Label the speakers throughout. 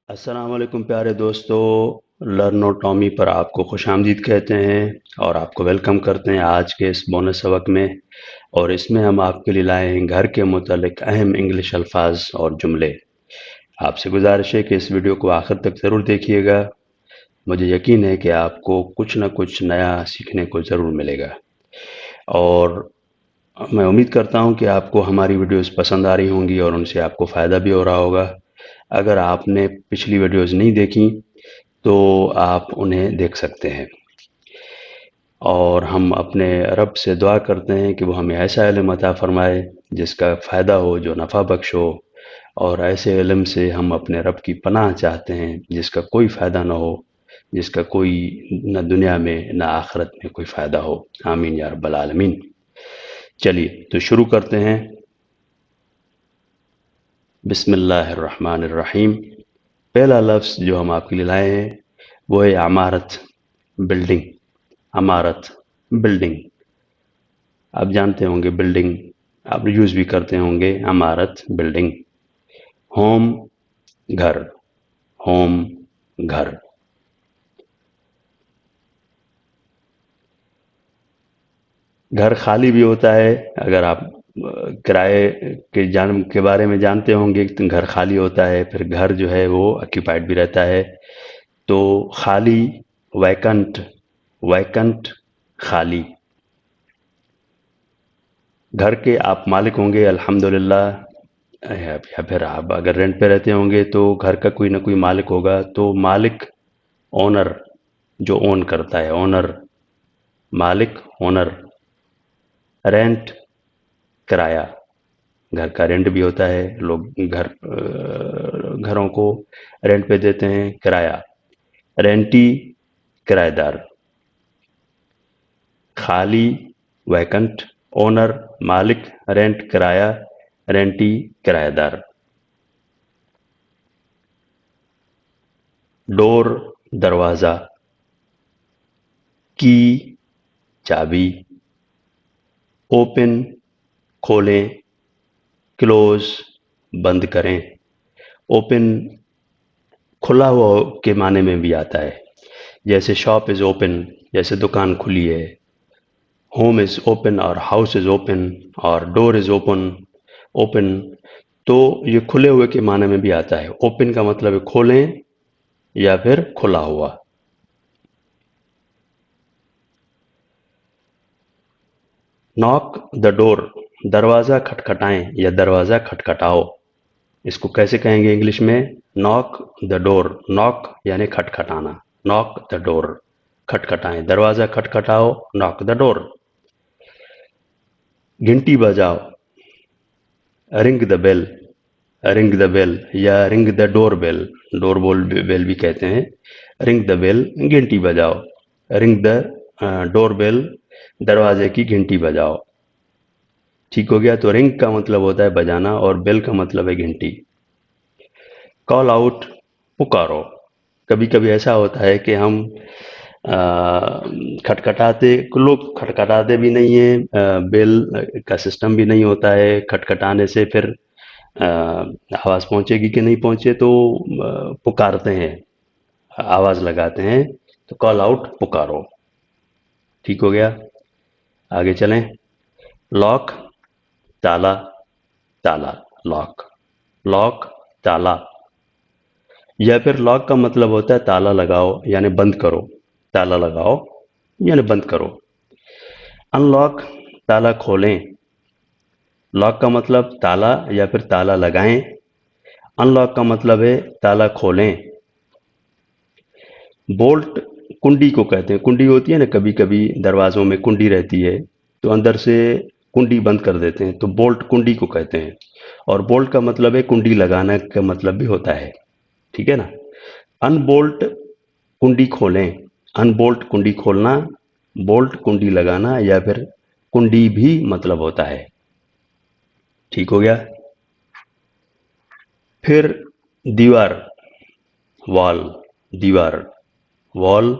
Speaker 1: السلام علیکم پیارے دوستو، لرنو ٹامی پر آپ کو خوش آمدید کہتے ہیں اور آپ کو ویلکم کرتے ہیں آج کے اس بونس سبق میں۔ اور اس میں ہم آپ کے لیے لائے ہیں گھر کے متعلق اہم انگلش الفاظ اور جملے۔ آپ سے گزارش ہے کہ اس ویڈیو کو آخر تک ضرور دیکھیے گا، مجھے یقین ہے کہ آپ کو کچھ نہ کچھ نیا سیکھنے کو ضرور ملے گا، اور میں امید کرتا ہوں کہ آپ کو ہماری ویڈیوز پسند آ رہی ہوں گی اور ان سے آپ کو فائدہ بھی ہو رہا ہوگا۔ اگر آپ نے پچھلی ویڈیوز نہیں دیکھی تو آپ انہیں دیکھ سکتے ہیں، اور ہم اپنے رب سے دعا کرتے ہیں کہ وہ ہمیں ایسا علم عطا فرمائے جس کا فائدہ ہو، جو نفع بخش ہو، اور ایسے علم سے ہم اپنے رب کی پناہ چاہتے ہیں جس کا کوئی فائدہ نہ ہو، جس کا کوئی نہ دنیا میں نہ آخرت میں کوئی فائدہ ہو۔ آمین یا رب العالمین۔ چلیے تو شروع کرتے ہیں۔ بسم اللہ الرحمن الرحیم۔ پہلا لفظ جو ہم آپ کے لیے لائے ہیں وہ ہے عمارت، بلڈنگ۔ عمارت، بلڈنگ، آپ جانتے ہوں گے بلڈنگ، آپ یوز بھی کرتے ہوں گے عمارت، بلڈنگ۔ ہوم، گھر، ہوم، گھر۔ گھر خالی بھی ہوتا ہے، اگر آپ کرائے کے بارے میں جانتے ہوں گے تو گھر خالی ہوتا ہے، پھر گھر جو ہے وہ آکیوپائڈ بھی رہتا ہے۔ تو خالی، ویکنٹ، ویکنٹ، خالی۔ گھر کے آپ مالک ہوں گے الحمدللہ، یا پھر آپ اگر رینٹ پہ رہتے ہوں گے تو گھر کا کوئی نہ کوئی مالک ہوگا، تو مالک، اونر، جو اون کرتا ہے، اونر، مالک، اونر۔ رینٹ، کرایہ، گھر کا رینٹ بھی ہوتا ہے، لوگ گھروں کو رینٹ پہ دیتے ہیں، کرایہ۔ رینٹی، کرایہ دار۔ خالی، ویکنٹ، اونر، مالک، رینٹ، کرایہ، رینٹی، کرایہ دار۔ ڈور، دروازہ۔ کی، چابی۔ اوپن، کھولیں، کلوز، بند کریں۔ اوپن کھلا ہوا کے معنی میں بھی آتا ہے، جیسے شاپ از اوپن، جیسے دکان کھلی ہے۔ ہوم از اوپن اور ہاؤس از اوپن اور ڈور از اوپن، اوپن تو یہ کھلے ہوئے کے معنی میں بھی آتا ہے۔ اوپن کا مطلب ہے کھولیں یا پھر کھلا ہوا۔ ناک دا ڈور، دروازہ کھٹکھٹائیں یا دروازہ کھٹکھٹاؤ۔ اس کو کیسے کہیں گے انگلش میں؟ ناک دا ڈور۔ ناک یعنی کھٹکھٹانا، ناک دا ڈور، کھٹکھٹائیں، دروازہ کھٹکھٹاؤ، ناک دا ڈور۔ گھنٹی بجاؤ، رنگ دا بیل، رنگ دا بیل یا رنگ دا ڈور بیل، ڈور بیل بھی کہتے ہیں۔ رنگ دا بیل، گھنٹی بجاؤ۔ رنگ دا ڈور بیل، دروازے کی گھنٹی بجاؤ۔ ٹھیک ہو گیا؟ تو رنگ کا مطلب ہوتا ہے بجانا اور بیل کا مطلب ہے گھنٹی۔ کال آؤٹ، پکارو۔ کبھی کبھی ایسا ہوتا ہے کہ ہم کھٹکھٹاتے، لوگ کھٹکھٹاتے بھی نہیں ہیں، بیل کا سسٹم بھی نہیں ہوتا ہے، کھٹکھٹانے سے پھر آواز پہنچے گی کہ نہیں پہنچے، تو پکارتے ہیں، آواز لگاتے ہیں، تو کال آؤٹ، پکارو۔ ٹھیک ہو گیا؟ آگے چلیں۔ لاک، تالا، تالا، لاک، لاک، تالا۔ یا پھر لاک کا مطلب ہوتا ہے تالا لگاؤ یعنی بند کرو، تالا لگاؤ یعنی بند کرو۔ ان لاک، تالا کھولیں۔ لاک کا مطلب تالا یا پھر تالا لگائیں۔ ان لاک کا مطلب ہے تالا کھولیں۔ بولٹ، کنڈی کو کہتے ہیں، کنڈی ہوتی ہے نا، کبھی کبھی دروازوں میں کنڈی رہتی ہے تو اندر سے کنڈی بند کر دیتے ہیں، تو بولٹ کنڈی کو کہتے ہیں، اور بولٹ کا مطلب ہے کنڈی لگانا کا مطلب بھی ہوتا ہے۔ ٹھیک ہے نا؟ ان بولٹ، کنڈی کھولیں۔ ان بولٹ، کنڈی کھولنا، بولٹ کنڈی لگانا یا پھر کنڈی بھی مطلب ہوتا ہے۔ ٹھیک ہو گیا؟ پھر دیوار، وال، دیوار، وال،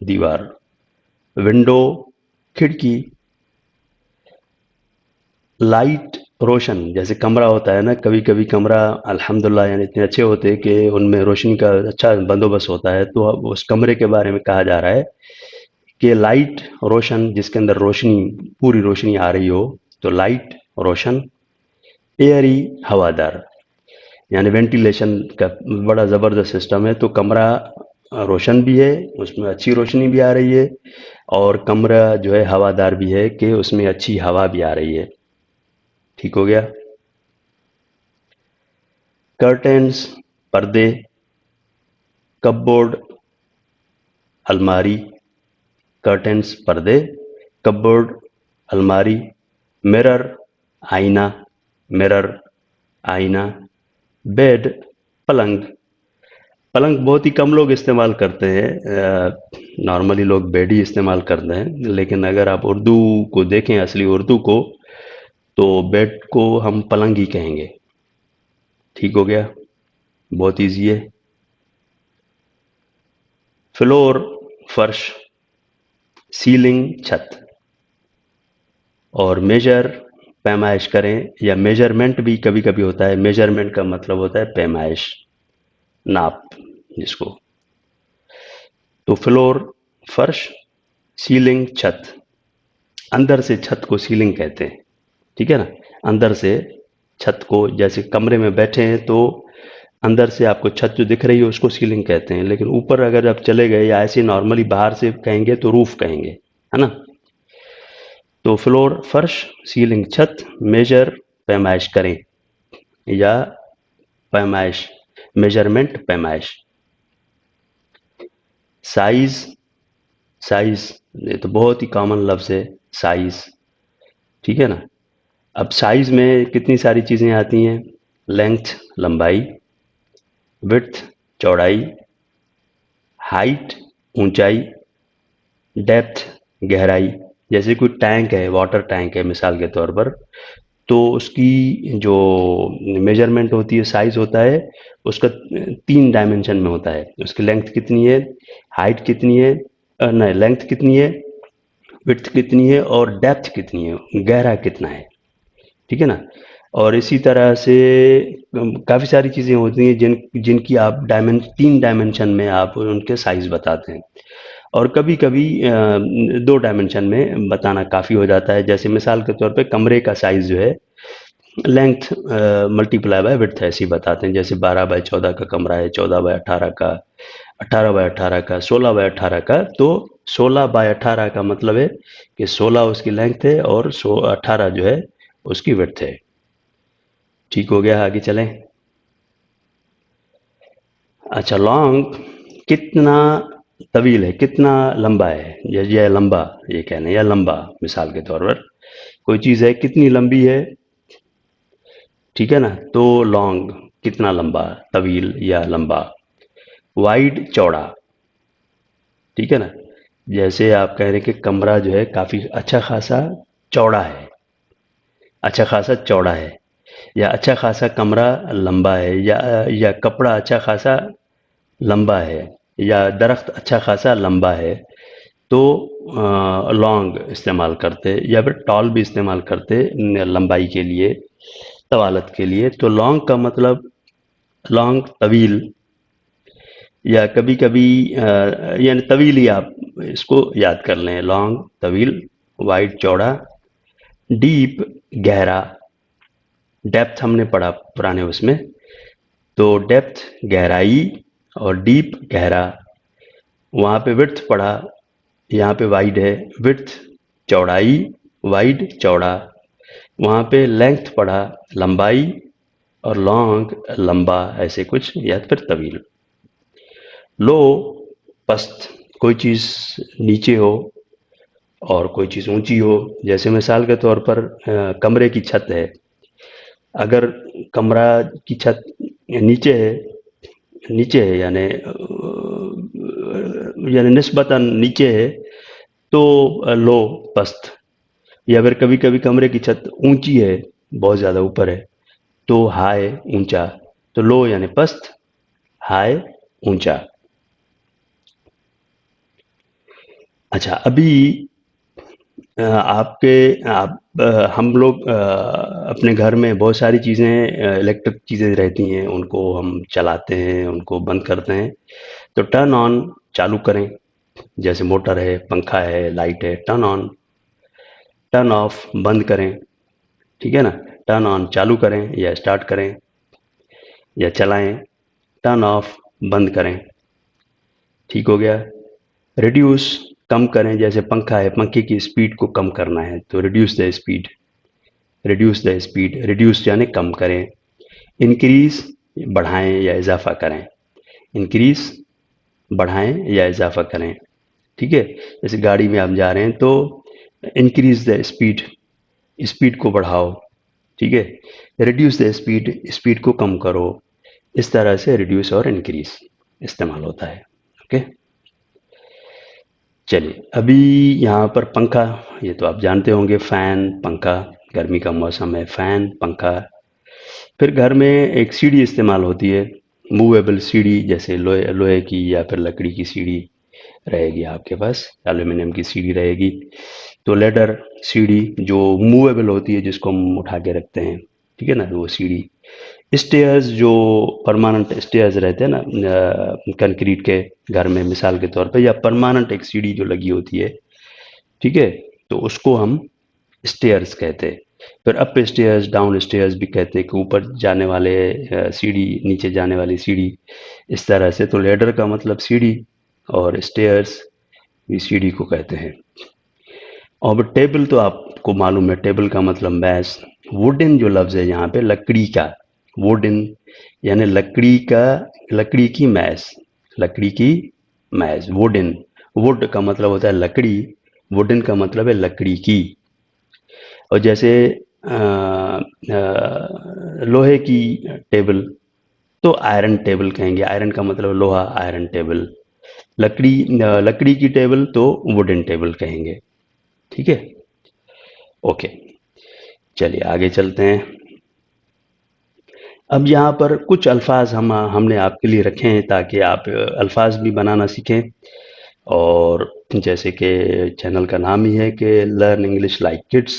Speaker 1: دیوار۔ ونڈو، کھڑکی۔ لائٹ، روشن جیسے کمرہ ہوتا ہے نا، کبھی کبھی کمرہ الحمدللہ یعنی اتنے اچھے ہوتے ہیں کہ ان میں روشنی کا اچھا بندوبست ہوتا ہے، تو اب اس کمرے کے بارے میں کہا جا رہا ہے کہ لائٹ روشن، جس کے اندر روشنی پوری روشنی آ رہی ہو، تو لائٹ روشن، ایئری ہوادار، یعنی وینٹیلیشن کا بڑا زبردست سسٹم ہے، تو کمرہ روشن بھی ہے، اس میں اچھی روشنی بھی آ رہی ہے، اور کمرہ جو ہے ہوادار بھی ہے کہ اس میں اچھی ہوا بھی آ رہی ہے۔ ٹھیک ہو گیا۔ کرٹنز پردے، کپ بورڈ الماری، کرٹنز پردے، کپ بورڈ الماری، مرر آئینہ، مرر آئینہ، بیڈ پلنگ۔ پلنگ بہت ہی کم لوگ استعمال کرتے ہیں، نارملی لوگ بیڈ ہی استعمال کرتے ہیں، لیکن اگر آپ اردو کو دیکھیں، اصلی اردو کو، تو بیڈ کو ہم پلنگ ہی کہیں گے۔ ٹھیک ہو گیا، بہت ایزی ہے۔ فلور فرش، سیلنگ چھت، اور میجر پیمائش کریں، یا میجرمنٹ بھی کبھی کبھی ہوتا ہے، میجرمنٹ کا مطلب ہوتا ہے پیمائش، ناپ جس کو۔ تو فلور فرش، سیلنگ چھت، اندر سے چھت کو سیلنگ کہتے ہیں، ٹھیک ہے نا، اندر سے چھت کو، جیسے کمرے میں بیٹھے ہیں تو اندر سے آپ کو چھت جو دکھ رہی ہے اس کو سیلنگ کہتے ہیں، لیکن اوپر اگر آپ چلے گئے یا ایسے نارملی باہر سے کہیں گے تو روف کہیں گے، ہے نا۔ تو فلور فرش، سیلنگ چھت، میجر پیمائش کریں، یا پیمائش میجرمنٹ پیمائش۔ سائز، سائز یہ تو بہت ہی کامن لفظ ہے، سائز، ٹھیک ہے نا۔ اب سائز میں کتنی ساری چیزیں آتی ہیں، لینتھ لمبائی، وڈتھ چوڑائی، ہائٹ اونچائی، ڈیپتھ گہرائی۔ جیسے کوئی ٹینک ہے، واٹر ٹینک ہے مثال کے طور پر، تو اس کی جو میجرمنٹ ہوتی ہے، سائز ہوتا ہے اس کا 3 ڈائمنشن میں ہوتا ہے، اس کی لینتھ کتنی ہے، ہائٹ کتنی ہے، نہیں لینتھ کتنی ہے، وڈتھ کتنی ہے، اور ڈیپتھ کتنی ہے، گہرا کتنا ہے، ٹھیک ہے نا۔ اور اسی طرح سے کافی ساری چیزیں ہوتی ہیں جن کی آپ 3 ڈائمنشن میں آپ ان کے سائز بتاتے ہیں، اور کبھی کبھی 2 ڈائمنشن میں بتانا کافی ہو جاتا ہے۔ جیسے مثال کے طور پہ کمرے کا سائز جو ہے لینتھ ملٹیپلائی بائی وڈتھ ایسی بتاتے ہیں، جیسے 12 بائی 14 کا کمرہ ہے، 14 بائی 18 کا، 18 بائی 18 کا، 16 بائی 18 کا، تو 16 بائی 18 کا مطلب ہے کہ 16 اس کی لینتھ ہے اور 18 جو ہے اس کی وڈتھ ہے۔ ٹھیک ہو گیا، آگے چلیں۔ اچھا، لانگ کتنا طویل ہے، کتنا لمبا ہے، یا لمبا یہ کہنا ہے، یا لمبا، مثال کے طور پر کوئی چیز ہے کتنی لمبی ہے، ٹھیک ہے نا، تو لانگ کتنا لمبا، طویل یا لمبا۔ وائڈ چوڑا، ٹھیک ہے نا، جیسے آپ کہہ رہے ہیں کہ کمرہ جو ہے کافی اچھا خاصا چوڑا ہے، اچھا خاصا چوڑا ہے، یا اچھا خاصا کمرہ لمبا ہے، یا کپڑا اچھا خاصا لمبا ہے، یا درخت اچھا خاصا لمبا ہے، تو لانگ استعمال کرتے، یا پھر ٹال بھی استعمال کرتے لمبائی کے لیے، طوالت کے لیے۔ تو لانگ کا مطلب لانگ طویل، یا کبھی کبھی یعنی طویل ہی آپ اس کو یاد کر لیں، لانگ طویل، وائڈ چوڑا، ڈیپ گہرا، ڈیپتھ ہم نے پڑھا پرانے اس میں، تو ڈیپتھ گہرائی، اور ڈیپ گہرا۔ وہاں پہ وڈتھ پڑھا، یہاں پہ وائڈ ہے، وڈتھ چوڑائی، وائڈ چوڑا۔ وہاں پہ لینتھ پڑھا، لمبائی، اور لانگ لمبا، ایسے کچھ، یا پھر طویل۔ لو پست، کوئی چیز نیچے ہو اور کوئی چیز اونچی ہو، جیسے مثال کے طور پر کمرے کی چھت ہے، اگر کمرہ کی چھت نیچے ہے، نیچے ہے یعنی نسبتاً نیچے ہے، تو لو پست۔ یا پھر کبھی کبھی کمرے کی چھت اونچی ہے، بہت زیادہ اوپر ہے، تو ہائی اونچا۔ تو لو یعنی پست، ہائی اونچا۔ اچھا، ابھی ہم لوگ اپنے گھر میں بہت ساری چیزیں، الیکٹرک چیزیں رہتی ہیں، ان کو ہم چلاتے ہیں، ان کو بند کرتے ہیں. تو ٹرن آن چالو کریں، جیسے موٹر ہے، پنکھا ہے، لائٹ ہے. Turn on. ٹرن آف بند کریں. ٹھیک ہے نا. ٹرن آن چالو کریں یا اسٹارٹ کریں یا چلائیں. ٹرن آف بند کریں. ٹھیک ہو گیا. ریڈیوس کم کریں، جیسے پنکھا ہے، پنکھے کی اسپیڈ کو کم کرنا ہے تو reduce the speed. Reduce the speed, reduce یعنی کم کریں. انکریز بڑھائیں یا اضافہ کریں. انکریز بڑھائیں یا اضافہ کریں. ٹھیک ہے. جیسے گاڑی میں آپ جا رہے ہیں تو انکریز دا اسپیڈ، اسپیڈ کو بڑھاؤ. ٹھیک ہے. ریڈیوس دا اسپیڈ، اسپیڈ کو کم کرو. اس طرح سے ریڈیوس اور انکریز استعمال ہوتا ہے. اوکے. چلیے ابھی یہاں پر پنکھا، یہ تو آپ جانتے ہوں گے، فین، پنکھا. گرمی کا موسم ہے، فین، پنکھا. پھر گھر میں ایک سیڑھی استعمال ہوتی ہے، موویبل سیڑھی، جیسے لوہے کی یا پھر لکڑی کی سیڑھی رہے گی آپ کے پاس، ایلومینیم کی سیڑھی رہے گی. تو لیڈر، سیڑھی جو موویبل ہوتی ہے، جس کو ہم اٹھا کے رکھتے ہیں. ٹھیک ہے نا، وہ سیڑھی. اسٹیئرز جو پرماننٹ اسٹیئرز رہتے ہیں نا کنکریٹ کے گھر میں، مثال کے طور پہ، یا پرماننٹ ایک سیڑھی جو لگی ہوتی ہے. ٹھیک ہے. تو اس کو ہم اسٹیئرز کہتے ہیں. پھر اپ اسٹیئرز، ڈاؤن اسٹیئرز بھی کہتے ہیں، کہ اوپر جانے والے سیڑھی، نیچے جانے والی سیڑھی. اس طرح سے تو لیڈر کا مطلب سیڑھی، اور اسٹیئرز بھی سیڑھی کو کہتے ہیں. اور ٹیبل تو آپ کو معلوم ہے، ٹیبل کا مطلب میز. ووڈن جو لفظ ہے یہاں پہ، لکڑی کا. ووڈن یعنی لکڑی کا، لکڑی کی میز. لکڑی کی میز، ووڈن. ووڈ کا مطلب ہوتا ہے لکڑی، ووڈن کا مطلب ہے لکڑی کی. اور جیسے لوہے کی ٹیبل تو آئرن ٹیبل کہیں گے. آئرن کا مطلب لوہا، آئرن ٹیبل. لکڑی، لکڑی کی ٹیبل تو ووڈن ٹیبل کہیں گے. ٹھیک ہے. اوکے. چلیے آگے چلتے ہیں. اب یہاں پر کچھ الفاظ ہم نے آپ کے لیے رکھے ہیں تاکہ آپ الفاظ بھی بنانا سیکھیں. اور جیسے کہ چینل کا نام ہی ہے کہ لرن انگلش لائک کڈس،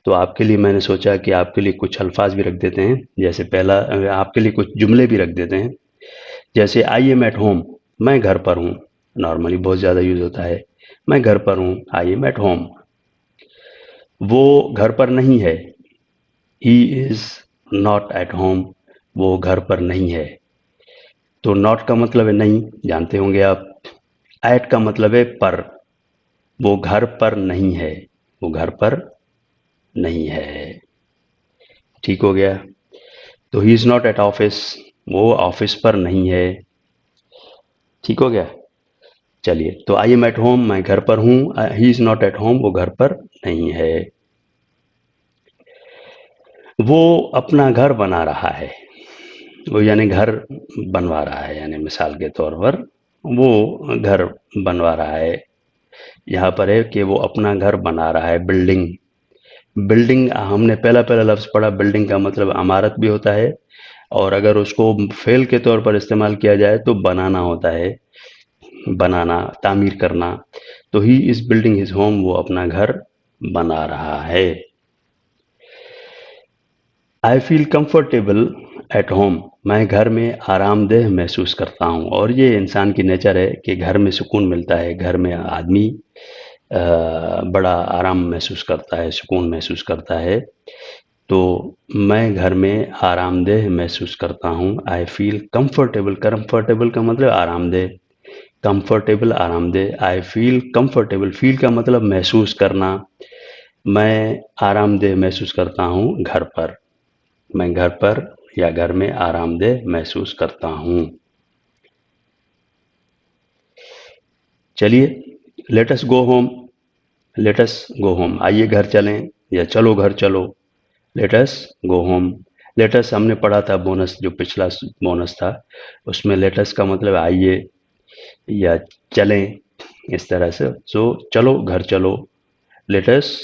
Speaker 1: تو آپ کے لیے میں نے سوچا کہ آپ کے لیے کچھ الفاظ بھی رکھ دیتے ہیں. جیسے پہلا، آپ کے لیے کچھ جملے بھی رکھ دیتے ہیں. جیسے آئی ایم ایٹ ہوم، میں گھر پر ہوں. نارملی بہت زیادہ یوز ہوتا ہے، میں گھر پر ہوں، آئی ایم ایٹ ہوم. وہ گھر پر نہیں ہے، ہی از ناٹ ایٹ ہوم، وہ گھر پر نہیں ہے. تو ناٹ کا مطلب ہے نہیں، جانتے ہوں گے آپ. ایٹ کا مطلب ہے پر، وہ گھر پر نہیں ہے، وہ گھر پر نہیں ہے. ٹھیک ہو گیا. تو ہی از ناٹ ایٹ آفس، وہ آفس پر نہیں ہے. ٹھیک ہو گیا. چلیے، تو آئی ایم ایٹ ہوم، میں گھر پر ہوں. ہی از ناٹ ایٹ ہوم، وہ گھر پر نہیں ہے. وہ اپنا گھر بنا رہا ہے. وہ یعنی گھر بنوا رہا ہے، یعنی مثال کے طور پر وہ گھر بنوا رہا ہے. یہاں پر ہے کہ وہ اپنا گھر بنا رہا ہے. بلڈنگ، بلڈنگ ہم نے پہلا پہلا لفظ پڑھا. بلڈنگ کا مطلب عمارت بھی ہوتا ہے، اور اگر اس کو فعل کے طور پر استعمال کیا جائے تو بنانا ہوتا ہے. بنانا، تعمیر کرنا. تو ہی از بلڈنگ ہز ہوم، وہ اپنا گھر بنا رہا ہے. آئی فیل کمفرٹیبل ایٹ ہوم، میں گھر میں آرام دہ محسوس کرتا ہوں. اور یہ انسان کی نیچر ہے کہ گھر میں سکون ملتا ہے. گھر میں آدمی بڑا آرام محسوس کرتا ہے، سکون محسوس کرتا ہے. تو میں گھر میں آرام دہ محسوس کرتا ہوں. آئی فیل کمفرٹیبل، کمفرٹیبل کا مطلب آرام دہ. کمفرٹیبل، آرام دہ. آئی فیل کمفرٹیبل، فیل کا مطلب محسوس کرنا. میں آرام دہ محسوس کرتا ہوں گھر پر. میں گھر پر یا گھر میں آرام دہ محسوس کرتا ہوں. چلیے، let's go home. Let's go home, آئیے گھر چلیں، یا چلو گھر چلو. Let's go home. لیٹس ہم نے پڑھا تھا، بونس جو پچھلا بونس تھا، اس میں لیٹس کا مطلب آئیے یا چلیں، اس طرح سے. سو چلو گھر چلو. لیٹس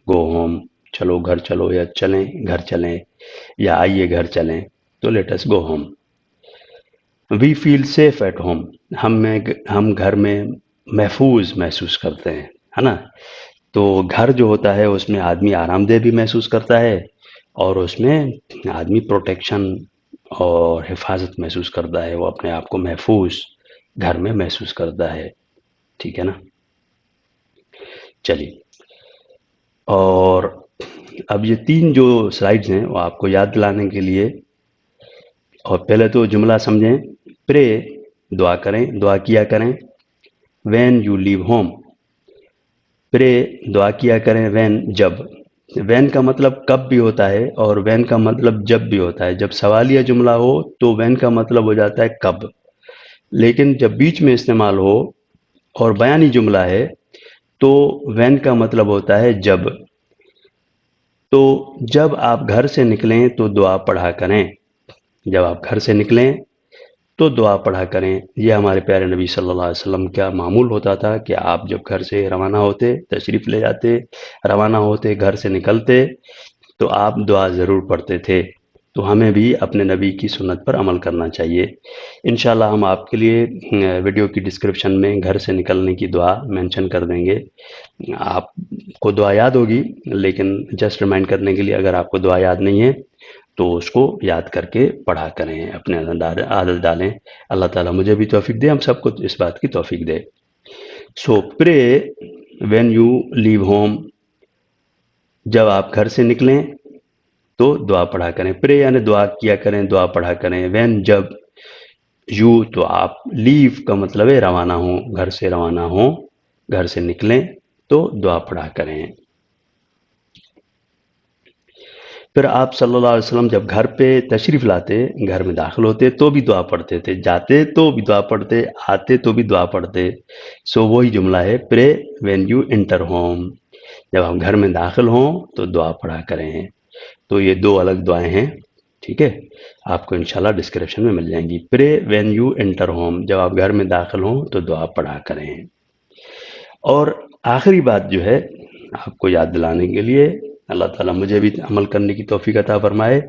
Speaker 1: گو ہوم، چلو گھر چلو، یا چلیں گھر چلیں، یا آئیے گھر چلیں. تو let's go home. We feel safe at home, ہم گھر میں محفوظ محسوس کرتے ہیں، ہے نا. تو گھر جو ہوتا ہے اس میں آدمی آرام دہ بھی محسوس کرتا ہے، اور اس میں آدمی پروٹیکشن اور حفاظت محسوس کرتا ہے، وہ اپنے آپ کو محفوظ گھر میں محسوس کرتا ہے، ٹھیک ہے نا؟ چلیے، اور اب یہ تین جو سلائیڈز ہیں وہ آپ کو یاد دلانے کے لیے، اور پہلے تو جملہ سمجھیں. پرے، دعا کریں، دعا کیا کریں. وین یو لیو ہوم، پرے دعا کیا کریں. وین جب، وین کا مطلب کب بھی ہوتا ہے اور وین کا مطلب جب بھی ہوتا ہے. جب سوالیہ جملہ ہو تو وین کا مطلب ہو جاتا ہے کب، لیکن جب بیچ میں استعمال ہو اور بیانی جملہ ہے تو وین کا مطلب ہوتا ہے جب. تو جب آپ گھر سے نکلیں تو دعا پڑھا کریں. جب آپ گھر سے نکلیں تو دعا پڑھا کریں. یہ ہمارے پیارے نبی صلی اللہ علیہ وسلم کا معمول ہوتا تھا کہ آپ جب گھر سے روانہ ہوتے، تشریف لے جاتے، روانہ ہوتے، گھر سے نکلتے، تو آپ دعا ضرور پڑھتے تھے. تو ہمیں بھی اپنے نبی کی سنت پر عمل کرنا چاہیے. انشاءاللہ ہم آپ کے لیے ویڈیو کی ڈسکرپشن میں گھر سے نکلنے کی دعا مینشن کر دیں گے. آپ کو دعا یاد ہوگی، لیکن جسٹ ریمائنڈ کرنے کے لیے اگر آپ کو دعا یاد نہیں ہے تو اس کو یاد کر کے پڑھا کریں، اپنے عادت ڈالیں. اللہ تعالیٰ مجھے بھی توفیق دے، ہم سب کو اس بات کی توفیق دے. سو پرے وین یو لیو ہوم، جب آپ گھر سے نکلیں تو دعا پڑھا کریں. پرے یعنی دعا کیا کریں، دعا پڑھا کریں. وین جب، یو تو آپ، لیو کا مطلب ہے روانہ ہوں، گھر سے روانہ ہوں، گھر سے نکلیں تو دعا پڑھا کریں. پھر آپ صلی اللہ علیہ وسلم جب گھر پہ تشریف لاتے، گھر میں داخل ہوتے تو بھی دعا پڑھتے تھے، جاتے تو بھی دعا پڑھتے، آتے تو بھی دعا پڑھتے. سو وہی جملہ ہے پرے وین یو انٹر ہوم، جب آپ گھر میں داخل ہوں تو دعا پڑھا کریں. تو یہ دو الگ دعائیں ہیں، ٹھیک ہے، آپ کو انشاءاللہ ڈسکرپشن میں مل جائیں گی. پرے وین یو انٹر ہوم، جب آپ گھر میں داخل ہوں تو دعا پڑھا کریں. اور آخری بات جو ہے آپ کو یاد دلانے کے لیے، اللہ تعالیٰ مجھے بھی عمل کرنے کی توفیق عطا فرمائے.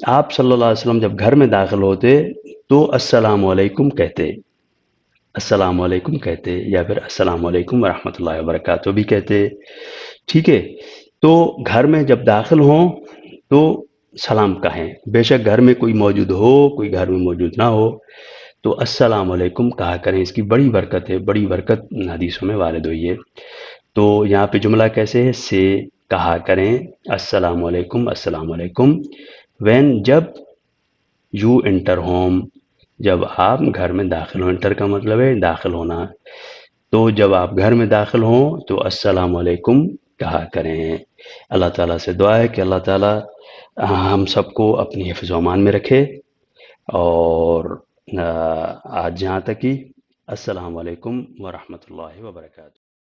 Speaker 1: آپ صلی اللہ علیہ وسلم جب گھر میں داخل ہوتے تو السلام علیکم کہتے، السلام علیکم کہتے، یا پھر السلام علیکم ورحمۃ اللہ وبرکاتہ بھی کہتے، ٹھیک ہے. تو گھر میں جب داخل ہوں تو سلام کہیں، بے شک گھر میں کوئی موجود ہو، کوئی گھر میں موجود نہ ہو، تو السلام علیکم کہا کریں. اس کی بڑی برکت ہے، بڑی برکت حدیثوں میں وارد ہوئی ہے. تو یہاں پہ جملہ کیسے ہے، سے کہا کریں السلام علیکم، السلام علیکم. وین جب، یو انٹر ہوم، جب آپ گھر میں داخل ہوں. انٹر کا مطلب ہے داخل ہونا. تو جب آپ گھر میں داخل ہوں تو السلام علیکم کہا کریں. اللہ تعالیٰ سے دعا ہے کہ اللہ تعالیٰ ہم سب کو اپنی حفظ و امان میں رکھے. اور آج یہاں تک ہی. السلام علیکم ورحمۃ اللہ وبرکاتہ.